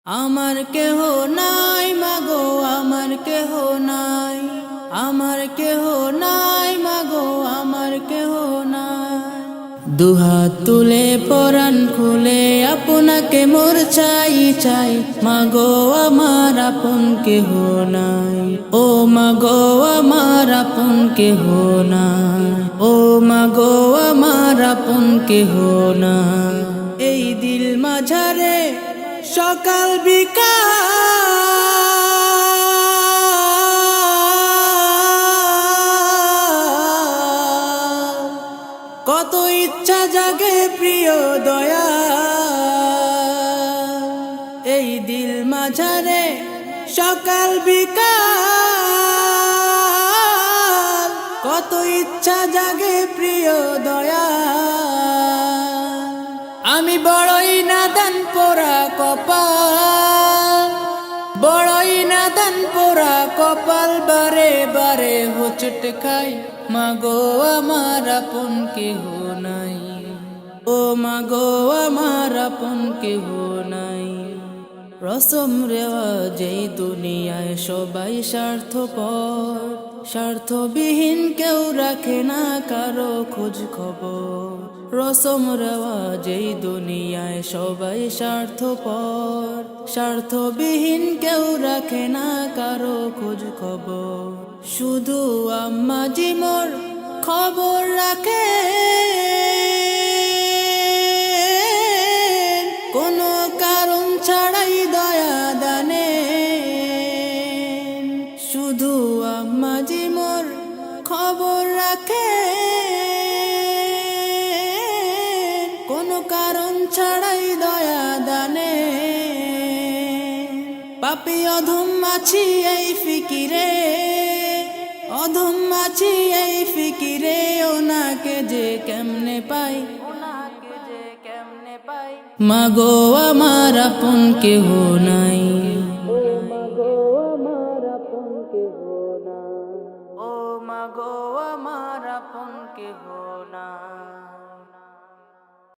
আমার কেহ নাই মাগো, আমার কেহ নাই, আমার কেহ নাই মাগো, আমার কেহ নাই। দুহাত তুলে পরাণ খুলে আপনাকে মোর চাই চাই, মাগো আমার আপন কেহ নাই। ও মাগো আমার আপন কেহ নাই, ও মাগো আমার আপন কেহ নাই। এই দিল মাঝারে সকাল বিকাল কত ইচ্ছা জাগে প্রিয় দয়া। এই দিল মাঝারে সকাল বিকাল কত ইচ্ছা জাগে প্রিয় দয়া। আমি বড়ই নাদান পোড়া কপাল, বড়ই নাদান পোড়া কপাল, বারে বারে হোঁচট খাই, মাগো আমার আপন কেহ নাই। ও মাগো আমার আপন কেহ নাই। রসম রেওয়াজ এই দুনিয়ায় সবাই স্বার্থপর, স্বার্থবিহীন কেউ রাখে না কারো খোঁজ খবর। রসম রেওয়াজ এই দুনিয়ায় সবাই স্বার্থপর, স্বার্থবিহীন কেউ রাখে না কারো খোঁজ খবর। শুধু আম্মা জি মোর খবর রাখে, কোনো কারণ ছাড়াই দয়া দানে। শুধু আম্মা জি মোর খবর রাখে, কোনো কারণ ছাড়াই দয়া দানে। পাপী অধম আছি এই ফিকিরে, অধম আছি এই ফিকিরে, ওনাকে যে কেমনে পাই, মাগো আমার আপন কেহ নাই। ও মাগো আমার আপন কেহ নাই, ও মাগো আমার আপন কেহ নাই।